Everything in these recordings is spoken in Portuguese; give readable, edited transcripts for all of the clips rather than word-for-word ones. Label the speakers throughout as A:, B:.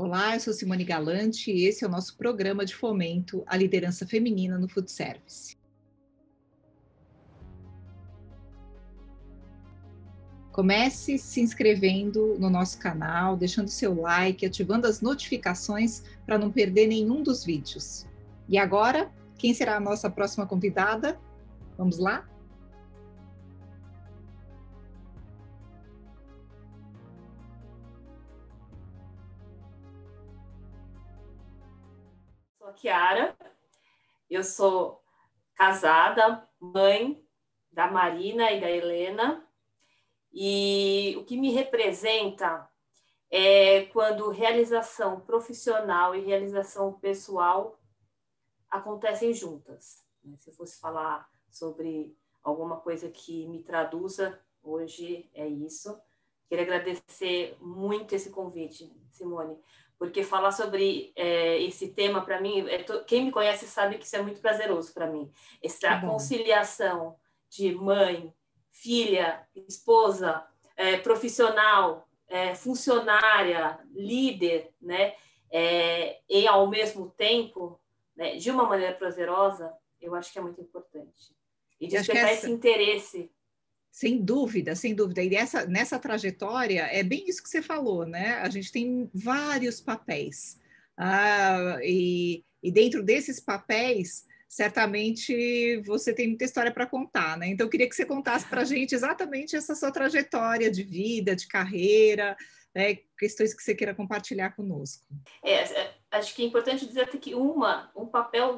A: Olá, eu sou Simone Galante e esse é o nosso programa de fomento à liderança feminina no food service. Comece se inscrevendo no nosso canal, deixando seu like, ativando as notificações para não perder nenhum dos vídeos. E agora, quem será a nossa próxima convidada? Vamos lá?
B: Sou a Chiara, eu sou casada, mãe da Marina e da Helena, e o que me representa é quando realização profissional e realização pessoal acontecem juntas. Se eu fosse falar sobre alguma coisa que me traduza, hoje é isso. Queria agradecer muito esse convite, Simone, porque falar sobre esse tema, para mim, quem me conhece sabe que isso é muito prazeroso para mim. Essa conciliação de mãe, filha, esposa, profissional, funcionária, líder, né? E ao mesmo tempo, né, de uma maneira prazerosa, eu acho que é muito importante. E despertar esse interesse.
A: Sem dúvida, sem dúvida. E nessa trajetória, é bem isso que você falou, né? A gente tem vários papéis. E dentro desses papéis, certamente você tem muita história para contar, né? Então, eu queria que você contasse para a gente exatamente essa sua trajetória de vida, de carreira, né? Questões que você queira compartilhar conosco.
B: Acho que é importante dizer que um papel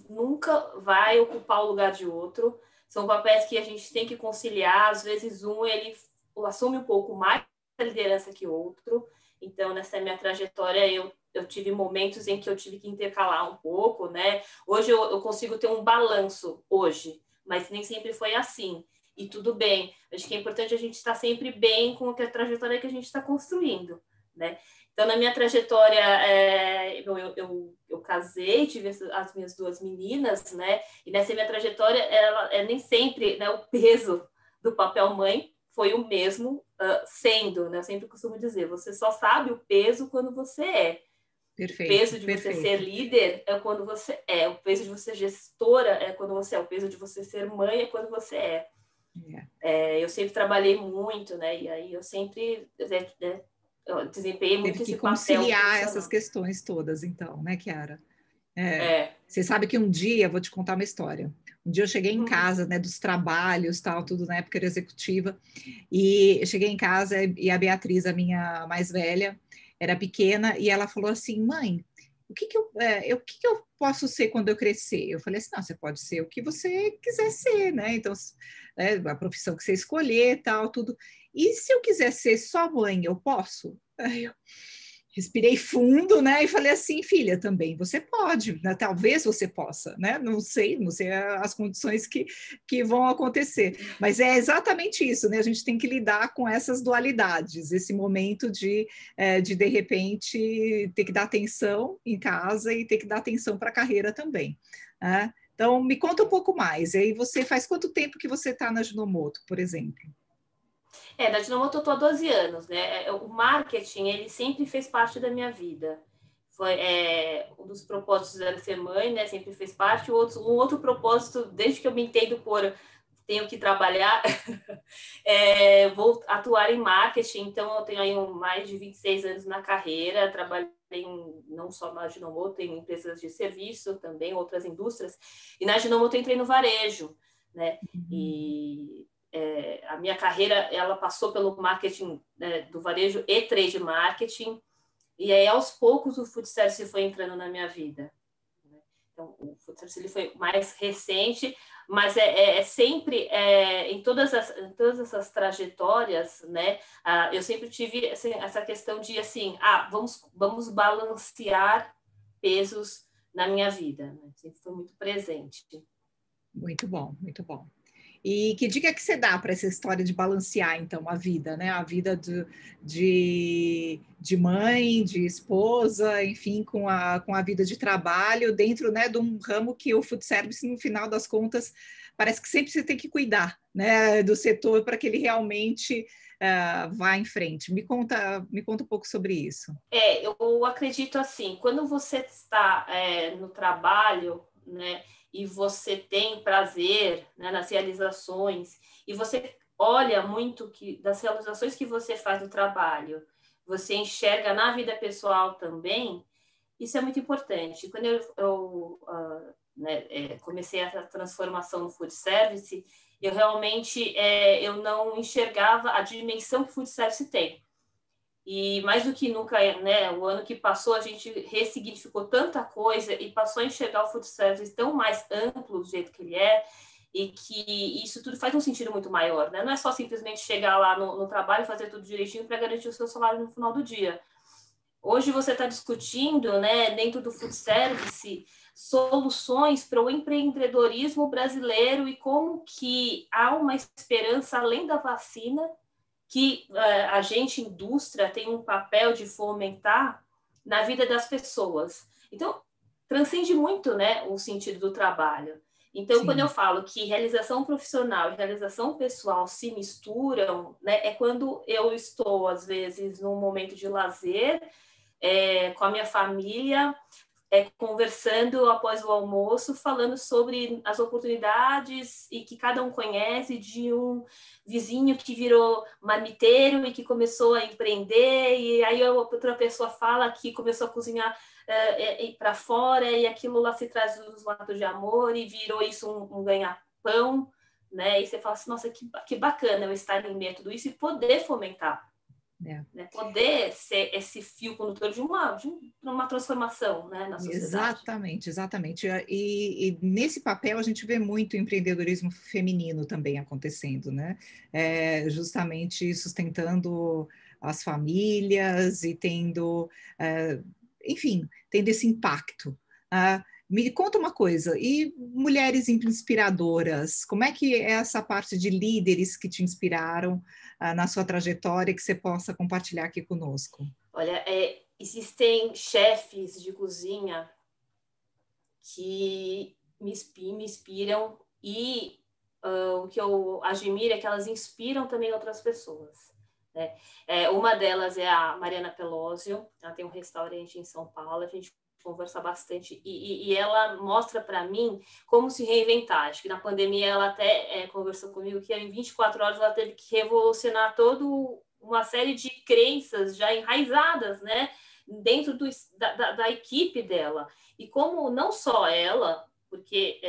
B: nunca vai ocupar o lugar de outro. São papéis que a gente tem que conciliar. Às vezes ele assume um pouco mais a liderança que o outro. Então, nessa minha trajetória, eu tive momentos em que eu tive que intercalar um pouco, né? Hoje eu consigo ter um balanço hoje, mas nem sempre foi assim. E tudo bem. Acho que é importante a gente estar sempre bem com a trajetória que a gente está construindo, né? Então, na minha trajetória, eu casei, tive as minhas duas meninas, né? E nessa minha trajetória, nem sempre, né, o peso do papel mãe foi o mesmo sendo, né? Eu sempre costumo dizer, você só sabe o peso quando você é.
A: Perfeito,
B: o peso de você ser líder é quando você é. O peso de você ser gestora é quando você é. O peso de você ser mãe é quando você é. Eu sempre trabalhei muito, né? E aí eu sempre... eu desempenhei muito esse papel.
A: Teve que conciliar essas questões todas, então, né, Chiara? Você sabe que um dia, vou te contar uma história. Um dia eu cheguei em casa, né, dos trabalhos, tal, tudo na época era executiva, e eu cheguei em casa e a Beatriz, a minha mais velha, era pequena, e ela falou assim, mãe, o que que eu posso ser quando eu crescer? Eu falei assim, não, você pode ser o que você quiser ser, né? Então, a profissão que você escolher, tal, tudo. E se eu quiser ser só mãe, eu posso? Aí eu respirei fundo, né? E falei assim, filha, também você pode, né? Talvez você possa, né? Não sei as condições que vão acontecer. Mas é exatamente isso, né? A gente tem que lidar com essas dualidades, esse momento de repente, ter que dar atenção em casa e ter que dar atenção para a carreira também, né? Então, me conta um pouco mais. E aí, você faz quanto tempo que você está na Ajinomoto, por exemplo?
B: Na Ajinomoto eu estou há 12 anos, né? O marketing, ele sempre fez parte da minha vida. Foi um dos propósitos era ser mãe, né? Sempre fez parte. Um outro propósito, desde que eu me entendo por tenho que trabalhar, vou atuar em marketing. Então, eu tenho aí mais de 26 anos na carreira. Trabalhei não só na Ajinomoto, em empresas de serviço também, outras indústrias. E na Ajinomoto eu entrei no varejo, né? E a minha carreira, ela passou pelo marketing, né, do varejo e trade marketing, e aí aos poucos o food service foi entrando na minha vida. Então, o food service ele foi mais recente, mas sempre em todas essas trajetórias, né? Eu sempre tive assim, essa questão de assim, vamos balancear pesos na minha vida, né? Sempre foi muito presente.
A: Muito bom, muito bom. E que dica que você dá para essa história de balancear, então, a vida, né? A vida de mãe, de esposa, enfim, com a vida de trabalho, dentro, né, de um ramo que o food service, no final das contas, parece que sempre você tem que cuidar, né, do setor para que ele realmente vá em frente. Me conta um pouco sobre isso.
B: Eu acredito assim, quando você está no trabalho, né, e você tem prazer, né, nas realizações, e você olha muito das realizações que você faz no trabalho, você enxerga na vida pessoal também, isso é muito importante. Quando eu comecei essa transformação no food service, eu realmente eu não enxergava a dimensão que o food service tem. E mais do que nunca, né, o ano que passou, a gente ressignificou tanta coisa e passou a enxergar o food service tão mais amplo do jeito que ele é, e que isso tudo faz um sentido muito maior, né? Não é só simplesmente chegar lá no trabalho e fazer tudo direitinho para garantir o seu salário no final do dia. Hoje você está discutindo, né, dentro do food service, soluções para o empreendedorismo brasileiro e como que há uma esperança além da vacina que a gente, indústria, tem um papel de fomentar na vida das pessoas. Então, transcende muito, né, o sentido do trabalho. Então, Sim. Quando eu falo que realização profissional e realização pessoal se misturam, né, é quando eu estou, às vezes, num momento de lazer, com a minha família, conversando após o almoço, falando sobre as oportunidades e que cada um conhece de um vizinho que virou marmiteiro e que começou a empreender, e aí outra pessoa fala que começou a cozinhar para fora, e aquilo lá se traz dos lados de amor e virou isso um ganha-pão, né? E você fala assim, nossa, que bacana eu estar em meio a tudo isso e poder fomentar. Né? Poder ser esse fio condutor de uma transformação, né, na sociedade.
A: Exatamente. E nesse papel a gente vê muito empreendedorismo feminino também acontecendo, né? Justamente sustentando as famílias e tendo, enfim, tendo esse impacto. Me conta uma coisa, e mulheres inspiradoras, como é que é essa parte de líderes que te inspiraram na sua trajetória que você possa compartilhar aqui conosco?
B: Olha, existem chefes de cozinha que me inspiram e o que eu admiro é que elas inspiram também outras pessoas. Né? Uma delas é a Mariana Pelosio, ela tem um restaurante em São Paulo, a gente conversa bastante, e ela mostra para mim como se reinventar. Acho que na pandemia ela até conversou comigo que em 24 horas ela teve que revolucionar toda uma série de crenças já enraizadas, né, dentro da equipe dela. E como não só ela, porque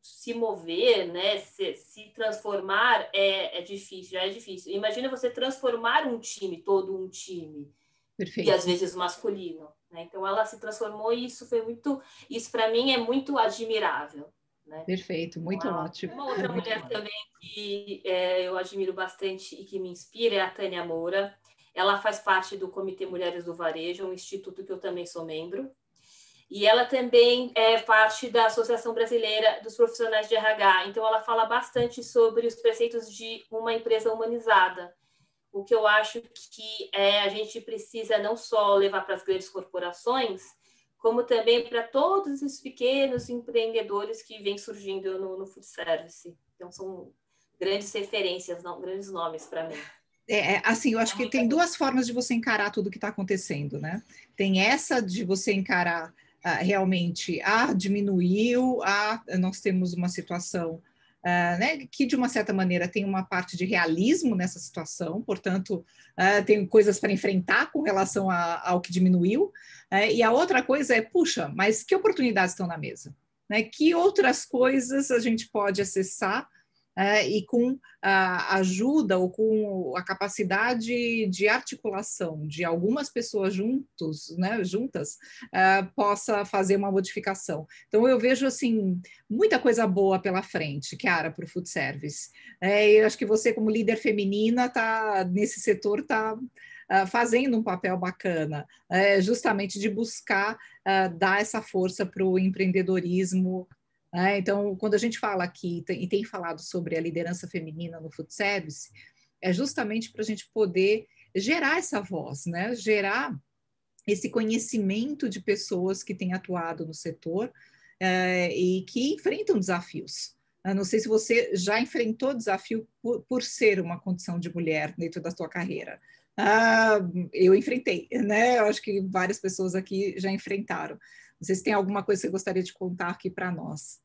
B: se mover, né, se transformar é difícil, já é difícil. Imagina você transformar todo um time. Perfeito. E às vezes masculino. Né? Então ela se transformou e isso para mim é muito admirável. Né?
A: Perfeito, muito ótimo.
B: Uma outra mulher também que eu admiro bastante e que me inspira é a Tânia Moura. Ela faz parte do Comitê Mulheres do Varejo, um instituto que eu também sou membro. E ela também é parte da Associação Brasileira dos Profissionais de RH. Então ela fala bastante sobre os preceitos de uma empresa humanizada. O que eu acho que a gente precisa não só levar para as grandes corporações, como também para todos os pequenos empreendedores que vêm surgindo no food service. Então, são grandes referências, grandes nomes para mim.
A: Assim, eu acho que tem duas formas de você encarar tudo que está acontecendo, né? Tem essa de você encarar realmente, diminuiu, nós temos uma situação né, que de uma certa maneira tem uma parte de realismo nessa situação, portanto, tem coisas para enfrentar com relação ao que diminuiu, e a outra coisa puxa, mas que oportunidades estão na mesa? Né? Que outras coisas a gente pode acessar e com a ajuda ou com a capacidade de articulação de algumas pessoas juntas, possa fazer uma modificação. Então, eu vejo, assim, muita coisa boa pela frente, Chiara, para o food service. Eu acho que você, como líder feminina, nesse setor, está fazendo um papel bacana, justamente de buscar dar essa força para o empreendedorismo. Então, quando a gente fala aqui e tem falado sobre a liderança feminina no food service, é justamente para a gente poder gerar essa voz, né? Gerar esse conhecimento de pessoas que têm atuado no setor e que enfrentam desafios. Eu não sei se você já enfrentou desafio por ser uma condição de mulher dentro da sua carreira. Eu enfrentei, né? Eu acho que várias pessoas aqui já enfrentaram. Não sei se tem alguma coisa que você gostaria de contar aqui para nós.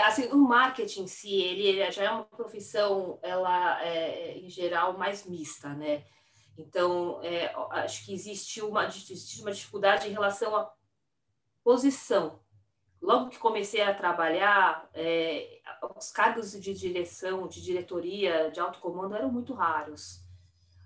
B: Assim, o marketing em si, ele já é uma profissão, ela em geral, mais mista, né? Então, acho que existe uma dificuldade em relação à posição. Logo que comecei a trabalhar, os cargos de direção, de diretoria, de alto comando eram muito raros.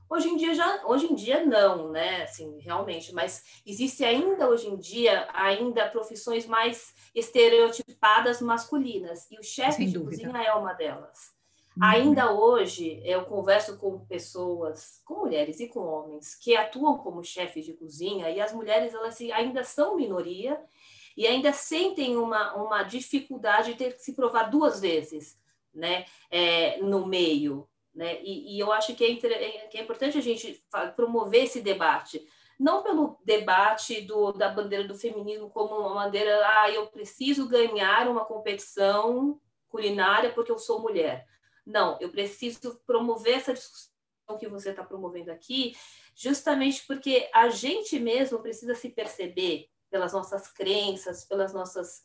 B: Hoje em dia não, né? Assim, realmente, mas existe ainda hoje em dia ainda profissões mais estereotipadas masculinas e o chefe
A: Sem
B: de
A: dúvida.
B: cozinha é uma delas.
A: Uhum.
B: Ainda hoje eu converso com pessoas, com mulheres e com homens que atuam como chefes de cozinha e as mulheres elas ainda são minoria e ainda sentem uma dificuldade de ter que se provar duas vezes, né? No meio. Né? E eu acho que é importante a gente promover esse debate, não pelo debate da bandeira do feminismo como uma bandeira, eu preciso ganhar uma competição culinária porque eu sou mulher. Não, eu preciso promover essa discussão que você está promovendo aqui, justamente porque a gente mesmo precisa se perceber pelas nossas crenças, pelos nossos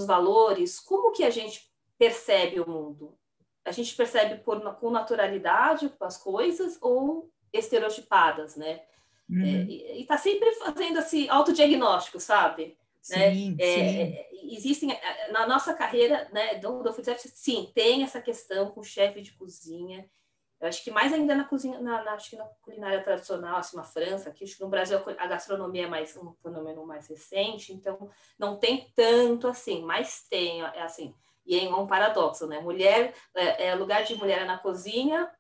B: valores, como que a gente percebe o mundo? A gente percebe com naturalidade as coisas ou estereotipadas, né?
A: Uhum.
B: E está sempre fazendo assim, autodiagnóstico, sabe?
A: Sim,
B: né?
A: sim.
B: Existem, na nossa carreira, né, do food service, sim, tem essa questão com o chefe de cozinha. Eu acho que mais ainda na cozinha, acho que na culinária tradicional, assim, na França, aqui, acho que no Brasil a gastronomia é mais um fenômeno mais recente, então não tem tanto assim, mas tem, assim, e é um paradoxo, né? Mulher, lugar de mulher é na cozinha,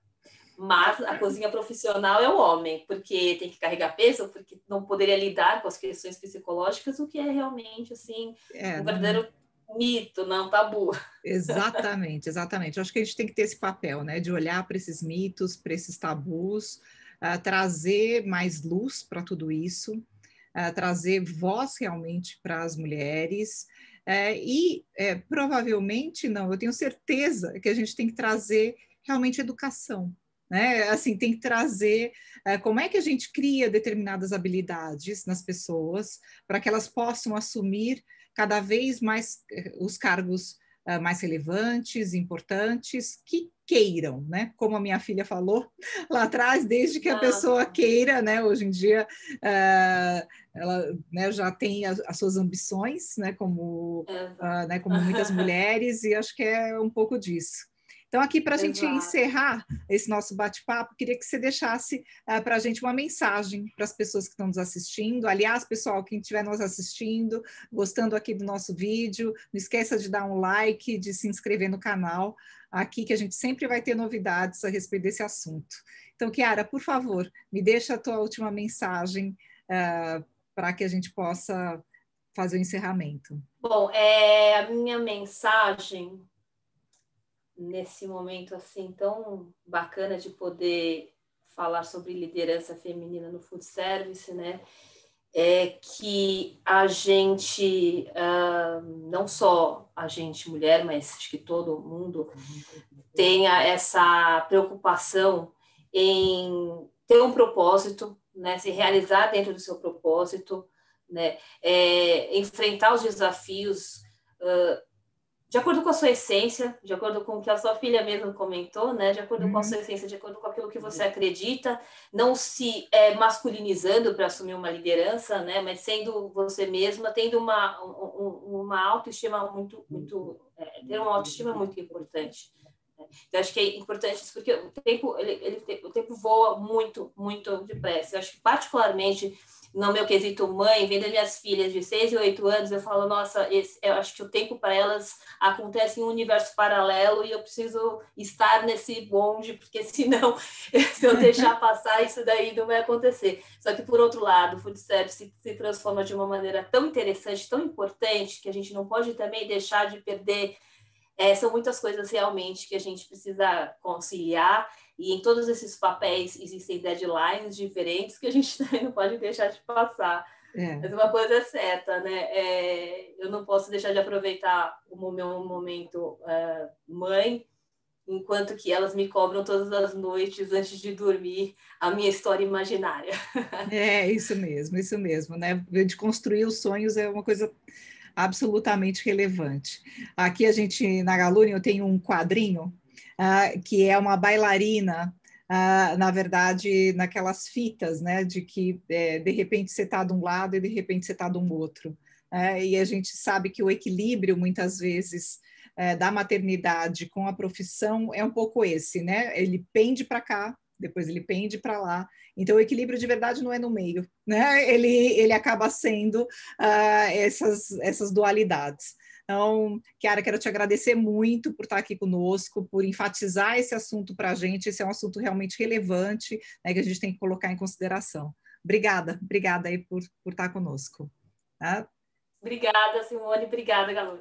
B: mas a cozinha profissional é o homem, porque tem que carregar peso, porque não poderia lidar com as questões psicológicas, o que é realmente, assim, um verdadeiro mito, não tabu.
A: Exatamente, exatamente. Eu acho que a gente tem que ter esse papel, né, de olhar para esses mitos, para esses tabus, trazer mais luz para tudo isso, trazer voz realmente para as mulheres, provavelmente, não, eu tenho certeza que a gente tem que trazer realmente educação, né? Assim, tem que trazer como é que a gente cria determinadas habilidades nas pessoas para que elas possam assumir cada vez mais os cargos mais relevantes, importantes, que queiram, né? Como a minha filha falou lá atrás, desde que a pessoa queira, né? Hoje em dia ela, né, já tem as suas ambições, né? Como muitas mulheres, e acho que é um pouco disso. Então, aqui para a gente encerrar esse nosso bate-papo, queria que você deixasse para a gente uma mensagem para as pessoas que estão nos assistindo. Aliás, pessoal, quem estiver nos assistindo, gostando aqui do nosso vídeo, não esqueça de dar um like, de se inscrever no canal, aqui que a gente sempre vai ter novidades a respeito desse assunto. Então, Chiara, por favor, me deixa a tua última mensagem para que a gente possa fazer o encerramento.
B: Bom, a minha mensagem nesse momento assim tão bacana de poder falar sobre liderança feminina no food service, né? É que a gente, não só a gente mulher, mas acho que todo mundo tenha essa preocupação em ter um propósito, né? Se realizar dentro do seu propósito, né? Enfrentar os desafios de acordo com a sua essência, de acordo com o que a sua filha mesmo comentou, né? De acordo com a sua essência, de acordo com aquilo que você acredita, não se masculinizando para assumir uma liderança, né? Mas sendo você mesma, tendo uma autoestima ter uma autoestima muito importante. Então, acho que é importante isso, porque o tempo voa muito, muito depressa. Eu acho que, particularmente, no meu quesito mãe, vendo minhas filhas de 6 e 8 anos, eu falo, nossa, eu acho que o tempo para elas acontece em um universo paralelo e eu preciso estar nesse bonde, porque senão, se eu deixar passar, isso daí não vai acontecer. Só que, por outro lado, o food service se transforma de uma maneira tão interessante, tão importante, que a gente não pode também deixar de perder. São muitas coisas realmente que a gente precisa conciliar, e em todos esses papéis existem deadlines diferentes que a gente também não pode deixar de passar. Mas uma coisa é certa, né? Eu não posso deixar de aproveitar o meu momento mãe, enquanto que elas me cobram todas as noites, antes de dormir, a minha história imaginária.
A: Isso mesmo, né? De construir os sonhos é uma coisa absolutamente relevante. Aqui a gente, na Galúnia, eu tenho um quadrinho que é uma bailarina, na verdade, naquelas fitas, né? De que de repente você está de um lado e de repente você está de um outro. E a gente sabe que o equilíbrio, muitas vezes, da maternidade com a profissão é um pouco esse, né? Ele pende para cá, depois ele pende para lá. Então, o equilíbrio de verdade não é no meio, né? Ele acaba sendo essas dualidades. Então, Chiara, quero te agradecer muito por estar aqui conosco, por enfatizar esse assunto para a gente. Esse é um assunto realmente relevante, né, que a gente tem que colocar em consideração. Obrigada aí por estar conosco. Tá?
B: Obrigada, Simone. Obrigada, Galô.